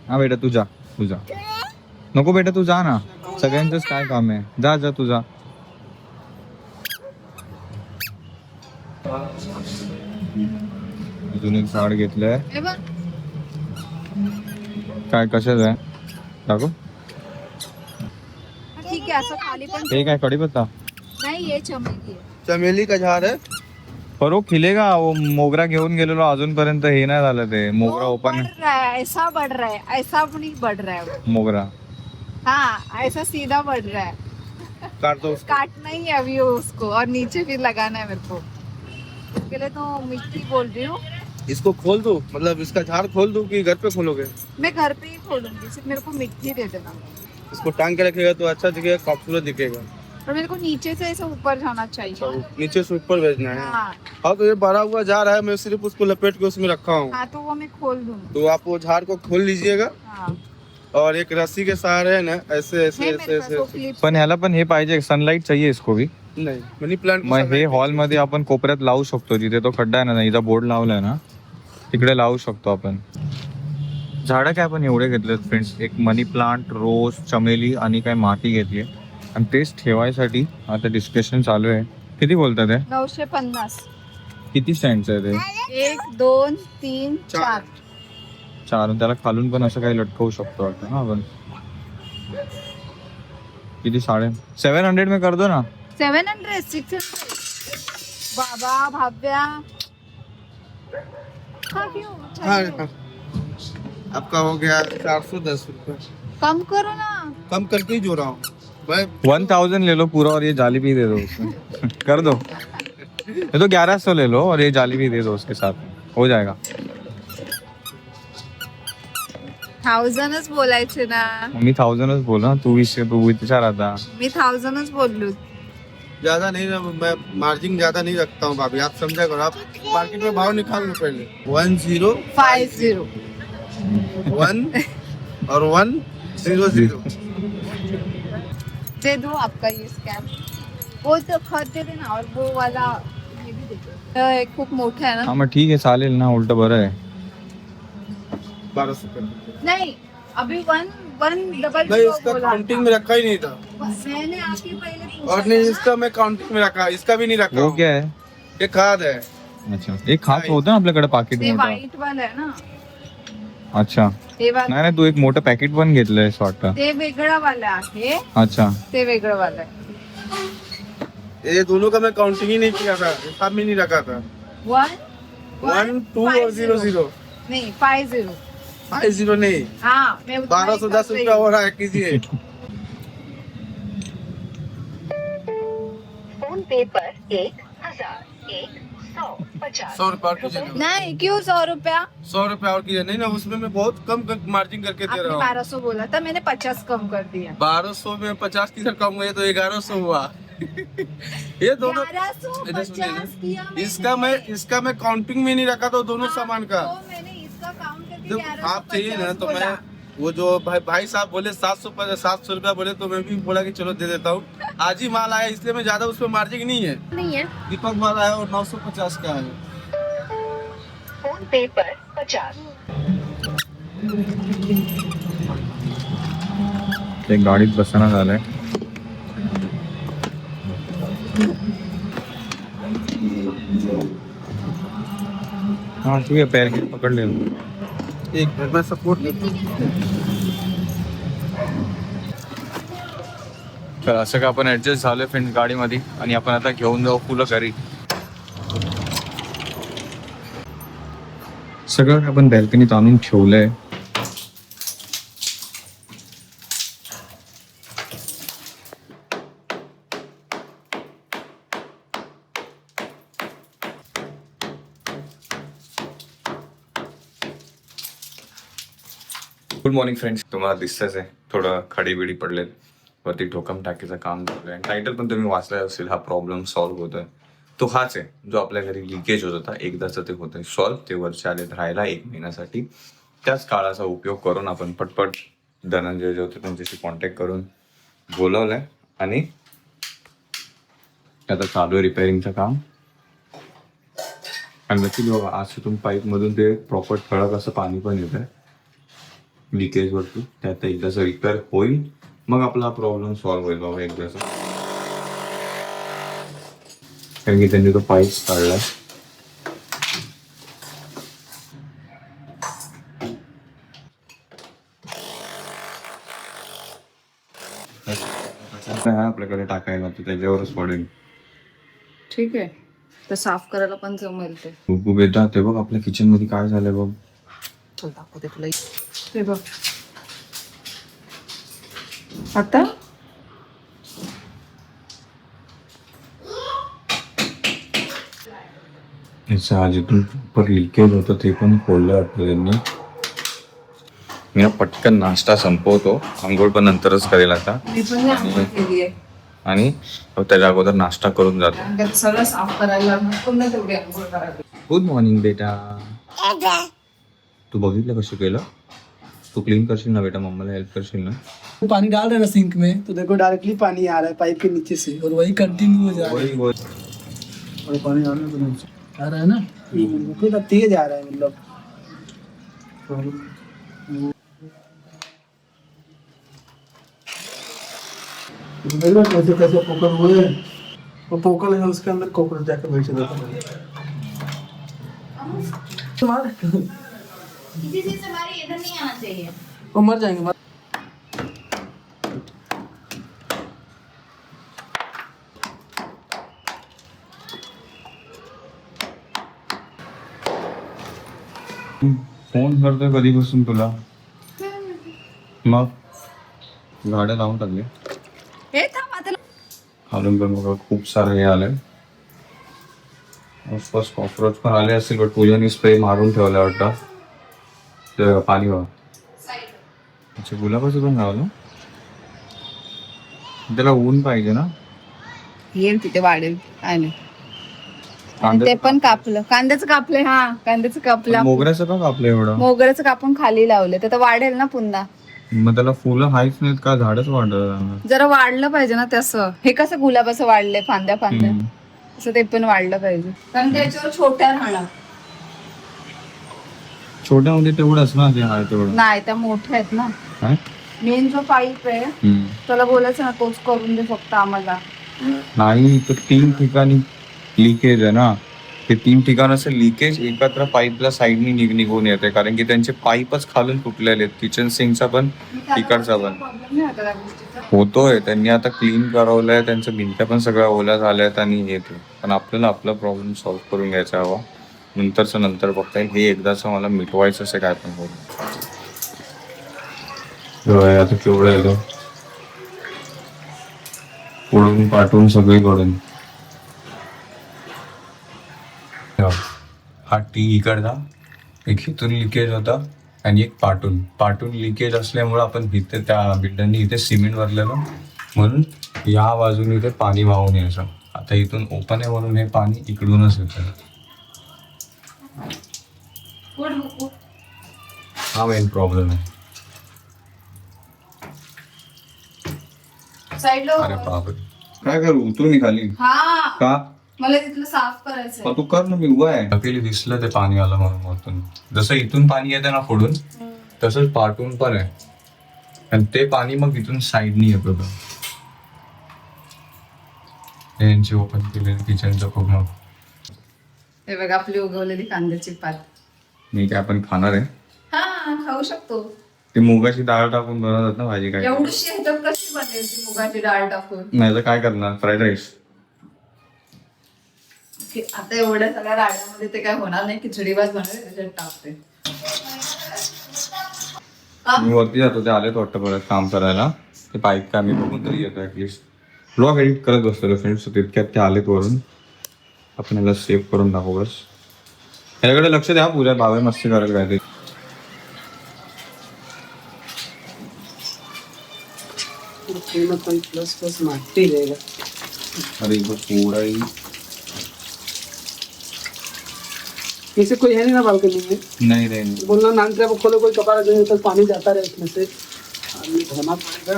हा बेटा तू जा, तू जा. नको बेटा तू जा ना, सगळ्यांचंच काय काम आहे. जा जा तू जा. अजून एक झाड घेतलंय. काय कशाच आहे दाखव. ठीक आहे असं खाली पण हे काय कढीपत्ता नाही, ये चमेली आहे. चमेली का झाड है. पर वो खिलेगा. वो मोगरा घेऊन गेलेलो अजूनपर्यंत हे नाही झालं. ते मोगरा वो ओपन बढ़ रहा है, ऐसा बढ़ रहा है, ऐसा नहीं बढ़ रहा है वो. मोगरा हाँ ऐसा सीधा बढ़ रहा है. काट दो उसको. काटना ही है अभी उसको और नीचे फिर लगाना है मेरे को. उसके लिए तो मिट्टी बोल रही हूँ. इसको खोल दो, मतलब इसका झाड़ खोल दो कि घर पे खोलोगे. मैं घर पे ही खोलूंगी, सिर्फ मेरे को मिट्टी दे देना. इसको टांग के रखेगा तो अच्छा दिखेगा, खूबसूरत दिखेगा. और मेरे को नीचे से ऐसे ऊपर जाना चाहिए. नीचे से ऊपर भेजना है. हाँ हाँ तो ये भरा हुआ जा रहा है, मैं सिर्फ उसको लपेट के उसमें रखा हूँ. हाँ तो वो मैं खोल दूंगी. तो आप वो झाड़ को खोल लीजिएगा हाँ और एक रस्सी के सहारे है ना, ऐसे ऐसे है ऐसे मेरे पास ऐसे वो ऐसे. क्लिप. पण ह्याला पण हे पाहिजे, सनलाईट चाहिए इसको भी. नहीं मनी प्लांट मग हे हॉल मध्ये आपण कोपऱ्यात लावू शकतो. जिथे तो खड्डा आहे ना, इथं बोर्ड लावलाय ना, तिकडे लावू शकतो आपण. झाडं काय आपण एवढे घेतलेत फ्रेंड्स. एक मनी प्लांट, रोज, चमेली आणि काय माती घेतली आणि तेच ठेवायसाठी आता डिस्कशन चालू आहे. किती बोलतात आहे? 950. किती स्टँडचं आहे ते? 1 2 3 4. 4. त्याला खालून पण असं काही लटकवू शकतो वाटतं ना आपण. किती 700 में कर दो ना. 700 600. बाबा भाव्या. हाँ क्यों? हाँ चाहिए. हाँ. आपका हो गया 410 रुपये. कम करो ना. कम करके ही जो रहा हूँ भाई. 1000 ले लो पूरा और ये जाली भी दे दो उसमें. कर दो. ये तो 1100 ले लो और ये जाली भी दे दो उसके साथ में. हो जाएगा. 1000च बोलायचे ना. मी 1000च बोला. तू विचार आता. मी 1000च बोललो. ज्यादा नहीं, मैं मार्जिन ज्यादा नहीं रखता हूँ भाभी, आप समझा करो. आप मार्केट में भाव निकाल लो पहले. 50. 1 और 100. दे दो आपका ये स्कैम. वो तो खत दे देना और वो वाला ये भी दे दो. हे खूप मोठं आहे हा ना. मग ठीक आहे चालेल ना. उलट बरं आहे. 1200 रुपये. नहीं अभी वन डबल नहीं इसका काउंटिंग में रखा ही नहीं था. मैंने आपके पहले पूछा और नहीं था ना. इसका मैं काउंटिंग में रखा, इसका भी नहीं रखा. वो क्या है? ये खाद है. अच्छा. एक खास होतं ना आपल्याकडे पाकिट ते मोठं. व्हाईट वाला आहे ना. अच्छा. ते वाला नाही नाही तू एक मोठं पॅकेट पण घेतलंय असं वाटतं. ते वेगळं वाला आहे. अच्छा. ते वेगळं वाला आहे. ये दोनों का मैं काउंटिंग ही नहीं किया था, हिसाब में नहीं रखा था. 1 2 और 0 नहीं 50. 50 नहीं. हाँ मैं उतना ही 1210 कर रही रुपया हूँ. हो रहा है, कीजिए. फोन पे पर 1000 150. 100 रुपया और कीजिए ना. नहीं क्यों 100 रुपया. 100 रुपया और कीजिए. नहीं ना, उसमें मैं बहुत कम मार्जिन करके दे आपने रहा हूँ. 1200 बोला था, मैंने 50 कम कर दिया. 1200 में 50 किधर कम हुए, तो 1100 हुआ. ये दोनों 1150 किया मैंने. इसका मैं काउंटिंग में नहीं रखा था दोनों सामान का. तो मैंने इसका काउंट करके जब 1150 आप चाहिए ना तो बोला. मैं वो जो भाई साहब बोले 700 रुपया बोले, तो मैं भी बोला कि चलो दे देता हूँ. आज ही माल आया इसलिए मैं ज्यादा उसमें मार्जिन नहीं है. नहीं है. दीपक माल आया और 950 का है. फोन पे पर 50. ते गाडीत बसणं झालंय. हा ठीक आहे. पैर घेऊन पकडले. एक मिनट मैं सपोर्ट तर असं का आपण ऍडजस्ट झालोय फ्रेंड्स गाडीमध्ये आणि आपण आता घेऊन जाऊ फुलं घरी. सगळं आपण बॅल्कनीत आणून ठेवलंय. Good morning friends. तुम्हाला दिसतच आहे थोडं खडीबिडी पडलेत. वरती ठोकम टाकीचं काम चालू आहे. टायटल पण तुम्ही वाचला असेल. हा प्रॉब्लेम सॉल्व्ह होतोय. तो हाच आहे जो आपल्या घरी लिकेज होत होता. एकदाच ते होतंय सॉल्व्ह. ते वरच्या आलेत राहायला 1 महिन्यासाठी. त्याच काळाचा उपयोग करून आपण पटपट धनंजय जे होते त्यांच्याशी कॉन्टॅक्ट करून बोलवलंय आणि आता चालू आहे रिपेअरिंगचं काम. आणि नक्की बघा आज तिथून पाईप मधून ते प्रॉपर ठळक असं पाणी पण येत आहे लिकेज वरती. त्यात एकदाच रिपेअर होईल मग आपला प्रॉब्लेम सॉल्व्ह होईल बाबा एकदाच. कारण की त्यांनी तो पाईप काढला. आपल्याकडे टाकायला तर त्याच्यावरच पडेल. ठीक आहे, तर साफ करायला पण जमेल ते. खूप येतात ते बघ आपल्या किचन मध्ये काय झालंय बघ. चल दाखवते तुला. ते बघ आता जिथून प्रॉपर लिकेज होतं ते पण खोललं वाटतं त्यांनी. मी पटकन नाश्ता संपवतो, आंघोळ पण नंतरच करेल आता. मी पण आंघोळ केली आहे आणि त्याच्या अगोदर नाश्ता करून जातो. कारण का सगळं साफ करायला पुन्हा तेवढी आंघोळ करायला. गुड मॉर्निंग बेटा. तू बघितलं कसं केलं? तू क्लीन करशील ना बेटा, मम्माला हेल्प करशील ना? तो पानी डाल रहे हैं ना सिंक में, तो देखो डायरेक्टली पानी आ रहा है पाइप के नीचे से और वही कंटिन्यू हो जा रहा है. और पानी आ रहा है ना, तो तेज आ रहा है मतलब. कैसे कैसे पोकल हुए हैं. वो पोकल है उसके अंदर कॉकरोच जाकर बैठ जाता है. किसी चीज से हमारे इधर नहीं आना चाहिए. वो मर जाएंगे. फोन करतोय कधीपासून तुला? मग गाड्या लावून टाकले. हे थांब आता. खालून पण बघा खूप सारं हे आलंय. आसपास कॉक्रोच पण आले असतील, बट पूजाने स्प्रे मारून ठेवला वाटतं. ते पाणी बघा. अच्छा गुलाबाचं पण लावलं. त्याला ऊन पाहिजे ना. येईल तिथे वाढेल काय नाही. कांद्याचं ते पण कापलं, कांद्याचं कापलंय. हा कांद्याचं कापलं. मोगऱ्याचं का कापलं एवढं? मोगऱ्याचं कापून खाली लावलं तर वाढेल ना पुन्हा. मग त्याला फुलं हायच नाहीत का? झाडच वाढलं. जरा वाढलं पाहिजे ना तसं. हे कसं गुलाबाचं वाढलंय फांद्या फांद्या, तसं ते पण वाढलं पाहिजे. कारण त्याच्यावर छोट्या राहणार. छोट्यामध्ये तेवढंच ना, ते आहे तेवढं नाही त्या मोठ्या आहेत ना. काय? मेन जो पाईप आहे त्याला बोलायचं ना तोच करून दे फक्त आम्हाला. नाही तर 3 ठिकाणी लिकेज आहे ना. ते 3 ठिकाणाचं लिकेज एकत्र पाईपला साईडनी निघून येते, कारण की त्यांचे पाईपच खालून तुटलेले आहेत. किचन सिंकचा पण तिकडचा पण प्रॉब्लेम नाही होता त्या गोष्टीचा. होतोय. त्यांनी आता क्लीन करवलंय, त्यांचं भिंत्या पण सगळ्या ओल्या झाल्यात आणि येते. पण आपल्याला आपला प्रॉब्लेम सॉल्व्ह करून घ्यायचा हवा. नंतरचं नंतर बघता येईल. हे एकदाच मला मिटवायचं असं काय पण होईल. आता केवढं येतो पुढून पाठवून सगळीकडून. हा टी इकडचा, एक इथून लिकेज होता आणि एक पाटून लिकेज असल्यामुळे आपण इथे त्या बिल्डरनी इथे सिमेंट भरलेलं, म्हणून या बाजूने इथे पाणी वाहून यायचं. आता इथून ओपन आहे म्हणून हे पाणी इकडूनच येतं. हा मेन प्रॉब्लेम आहे. साईडला अरे बापरे, काय करू? उतरून खाली हा का? मला तिथलं साफ करायचंय. तू कर ना, मी उभा आहे. अकेली दिसलं ते पाणी आलं म्हणून वरतून. जसं इथून पाणी येतं ना फोडून, तसंच पाठून पण आहे. आणि ते पाणी मग इथून साईडनी येत होतं. यांची ओपन केलेली किचनचं पूर्ण. हे बघा आपली उगवलेली कांद्याची पात. मी काय आपण खाणार आहे? हा खाऊ शकतो. ते मुगाची डाळ टाकून बनवतात ना भाजी. काय एवढीशी ह्याच्यात कशी बनेल ती मुगाची डाळ टाकून? नाही तर काय करणार? Fried rice. आता एवढ्या सगळ्या डाळ्यामध्ये ते काय होणार नाही. खिचडी भात बनवेल त्याच्यात टाकते. मी वरती जातो, ते आलेत वाटतं परत काम करायला. ते पाईप काय मी बघून तरी येतो ऍटलिस्ट. ब्लॉग एडिट करत बसतो फ्रेंड्स. तितक्यात ते आलेत वरून. आपण याला सेव्ह करून टाकू बस. याकडे लक्ष द्या. पूजा भावे मस्ती करेल काय ते. प्लस प्लस मारते रहेगा. अरे इधर पूरा ही जैसे कोई है नहीं ना बालकनी में, नहीं रहेंगे. बोलना नाम से खोलो कोई कपड़ा जो तक पानी जाता रहे इसमें से. आदमी धोना पड़ेगा.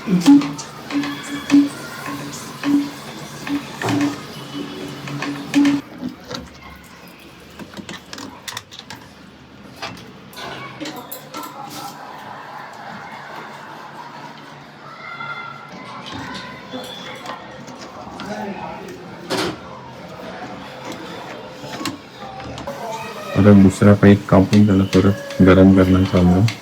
आता दुसरा पाईप कापून त्याला परत गरम करणं चालू आहे.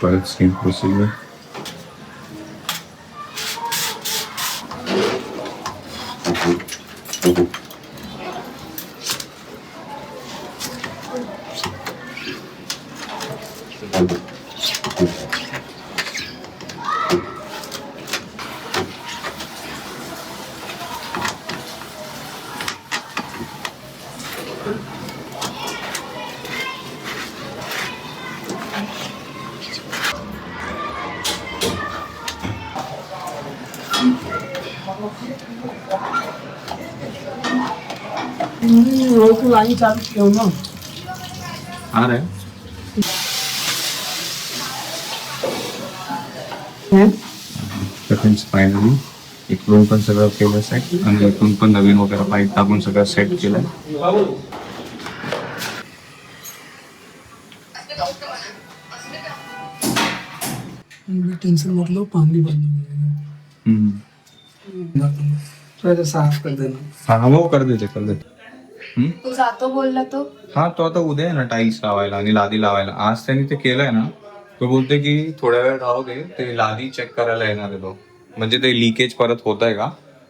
परत सेम प्रोसिजर. लाइन चालू किया ना. आ रहा है. फायनली इकडून पण सगळं केलं सेट आणि इकडून पण नवीन वगैरे पाईप टाकून सगळं सेट केलंय. टेंशन मत लो, पानी बंद हो जाएगा. थोड़ा साफ कर देना. हा वो कर देते कर देते. तू जातो बोलला तो. हा तो आता उद्या आहे ना टाईल्स लावायला आणि लादी लावायला. आज त्यांनी ते केलंय ना. तो बोलते की थोड्या वेळ राहू दे, ते लादी चेक करायला येणार आहे तो. म्हणजे ते लिकेज परत होत आहे का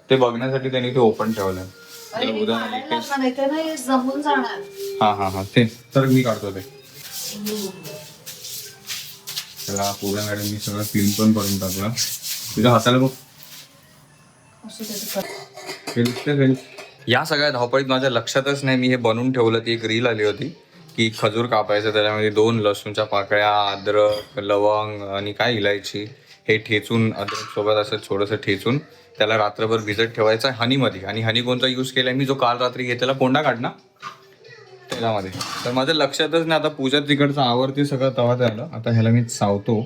ते बघण्यासाठी त्यांनी ते ओपन ठेवलंय. तर उद्या लिकेज जमून जाणार. हा ते तर मी काढतो ते. त्याला पूर्ण मॅडम मी सगळं क्लीन पण करून टाकलं. तुझ्या हाताला बघ. या सगळ्या धावपळीत माझ्या लक्षातच नाही मी हे बनवून ठेवलं. ती एक रील आली होती की खजूर कापायचं, त्याच्यामध्ये 2 लसूणच्या पाकळ्या, अद्रक, लवंग आणि काय इलायची हे ठेचून, अद्रक सोबत असं थोडंसं ठेचून त्याला रात्रभर भिजत ठेवायचं आहे हनीमध्ये. आणि हनी कोणता यूज केलाय मी, जो काल रात्री घेतलेला कोंडा काढ ना त्याच्यामध्ये. तर माझं लक्षातच नाही. आता पूजा तिकडचं आवरती सगळं तवा झालं. आता ह्याला मी सावतो.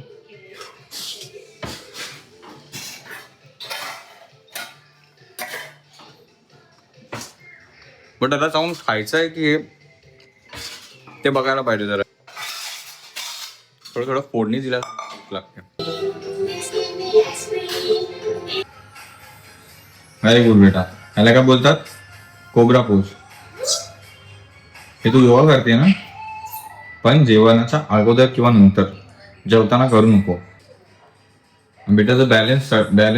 बट आता जाऊन खायचं आहे की ते बघायला पाहिजे. जरा थोडं फोडणी दिला लागते. व्हेरी गुड बेटा. ह्याला काय बोलतात? Cobra pose. हे तू योगा करते ना, पण जेवणाच्या अगोदर किंवा नंतर जेवताना करू नको बेटा. जर बॅलन्स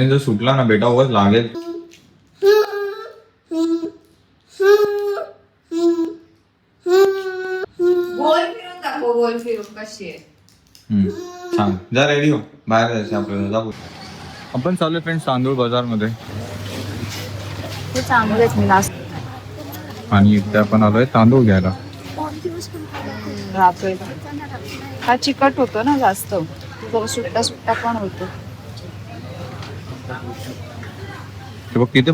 जर सुटला ना बेटा वर लागेल. गोल फिरून कशी आहे. छान. जा रेडी हो, बाहेर जायचं आपल्याला. जाऊ आपण चालू फ्रेंड्स तांदूळ बाजार मध्ये. ते चांगलेच मी लास्ट आणि इथे आपण आलोय तांदूळ घ्यायला. राहतोय. हा चिकट होतो ना जास्त, तो सुट्टा सुट्टा पण होतो. बघ तिथे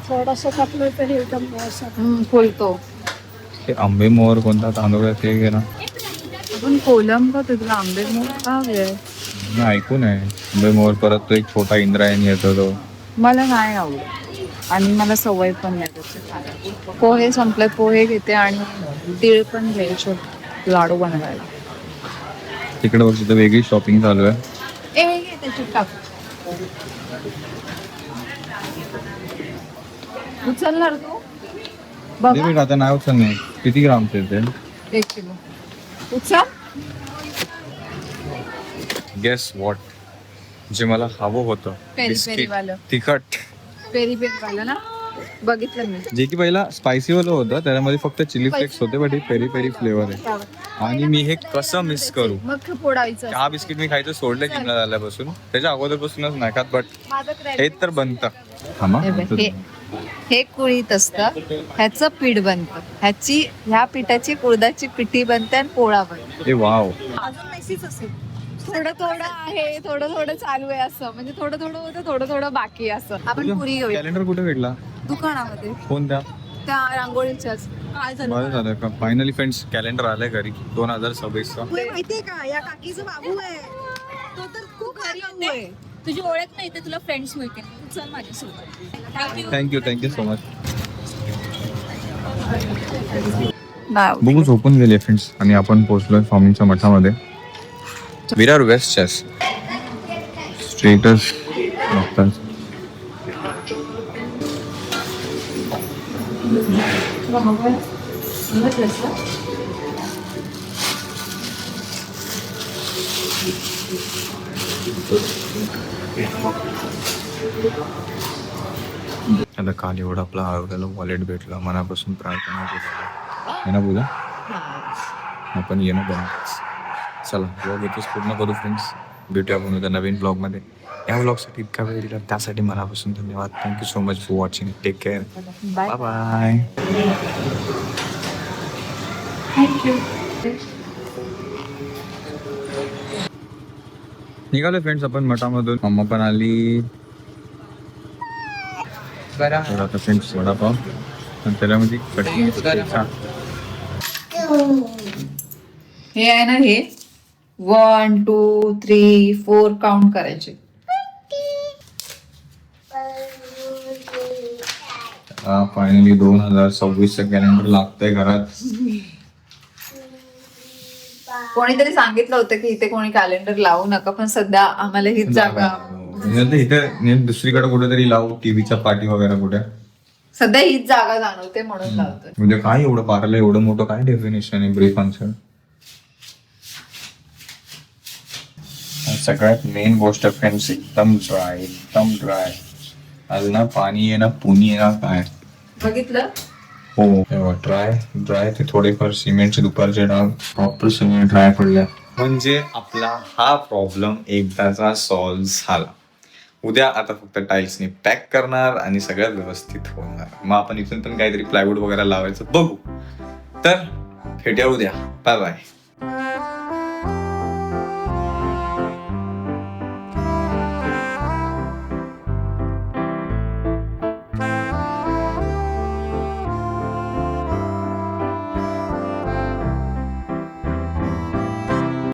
थोडासा टाकलं तरी एकदम फुलतो. ते आंबे मोहर कोणता तांदूळ आहे ते घे ना. आपण कोलम का तुला आंबे मोहर का वेळ मी ऐकून आहे आंबे मोहर. परत तो एक छोटा इंद्रायणी येतो तो. मला नाही आवडत आणि मला सवय पण नाही त्याची. पोहे संपले, पोहे घेते आणि तीळ पण घ्यायचे लाडू बनवायला. तिकडे वरती तर वेगळी शॉपिंग चालू आहे. हे घे त्याच्यात टाक. उचलणार तू? बघ आता नाही उचल नाही. किती ग्रामचे ते? 1 किलो. उचल. गेस वॉट, जे मला हवं होतं पेरी बिस्किट पेरीवालं. तिखट पेरी पेरी वालं ना, बघितलं मी. जे की पहिला स्पायसी वालं होतं त्याच्यामध्ये फक्त चिली फ्लेक्स होते, बट हे पेरी पेरी फ्लेवर आहे. आणि मी हे कसं मिस करू. मग फोडायचं. हा बिस्किट मी खायचं सोडलं जिमला झाल्यापासून. त्याच्या अगोदरपासूनच नाही खात, बट माझं हे तर बनतं. हा हे हे कुळीत असतं, ह्याचं पीठ बनतं, ह्या पिठाची कुळदाची पिठी बनते आणि पोळा बनतो. ए वाव. अजून मेसीच असेल, थोडं थोडं आहे, थोडं थोडं चालू आहे असं, म्हणजे थोडं थोडं होतं, थोडं थोडं बाकी असं. आपण पुरी घेऊया कॅलेंडर कुठे भेटला? दुकानामध्ये, कोणत्या? त्या रांगोळीच्याच. काय बरं झालं का फायनली फ्रेंड्स कॅलेंडर आलंय घरी 2026 माहितीये का, या काकीचा बाबू आहे, तो तर खूप भारी आहे. तुझी ओळख नाही तर तुला फ्रेंड्स मिळतील. तू चल माझ्यासोबत. Thank you so much. नाव बघू झोपून गेले फ्रेंड्स आणि आपण पोहोचलोय स्वामींच्या मठामध्ये. विरार वेस्ट चेस स्टेटस आता काल एवढा आपला हरवलेला वॉलेट भेटला, मनापासून प्रार्थना केली आहे ना बोला. आपण येणं बघ. चला ब्लॉग इथेच पूर्ण करू फ्रेंड्स. भेटूया आपण उद्या नवीन ब्लॉगमध्ये. या ब्लॉगसाठी इतका वेळ दिला त्यासाठी मनापासून धन्यवाद. Thank you so much for watching. Take care. Bye bye. निघालो फ्रेंड्स आपण मठामधून. मम्मा पण आली. आता फ्रेंड्स वडापाव आणि त्याच्यामध्ये चटणी. हे आहे ना, हे 1 2 3 4 काउंट करायचे. फायनली 2026 कॅलेंडर लागतंय घरात. कोणीतरी सांगितलं होतं की इथे कोणी कॅलेंडर लावू नका, पण सध्या आम्हाला हीच जागा, इथे दुसरीकडे कुठेतरी लावू टीव्हीच्या पाठी वगैरे कुठे. सध्या हीच जागा जाणवते म्हणून लावतोय. म्हणजे काय एवढं पारलं एवढं मोठं काय डेफिनेशन आहे ब्रीफ आन्सर. सगळ्यात मेन गोष्ट फ्रेंड्स एकदम ड्राय. आज ना पाणी आहे ना पुणी आहे ना काय. बघितलं हो ड्राय ते थोडेफार सिमेंटचे दुपारचे डाग प्रॉपर सिमेंट ड्राय पडल्या. म्हणजे आपला हा प्रॉब्लेम एकदाचा सॉल्व्ह झाला. उद्या आता फक्त टाईल्सनी पॅक करणार आणि सगळं व्यवस्थित होणार. मग आपण इथून पण काहीतरी प्लायवूड वगैरे लावायचं बघू. तर भेटूया उद्या. Bye bye.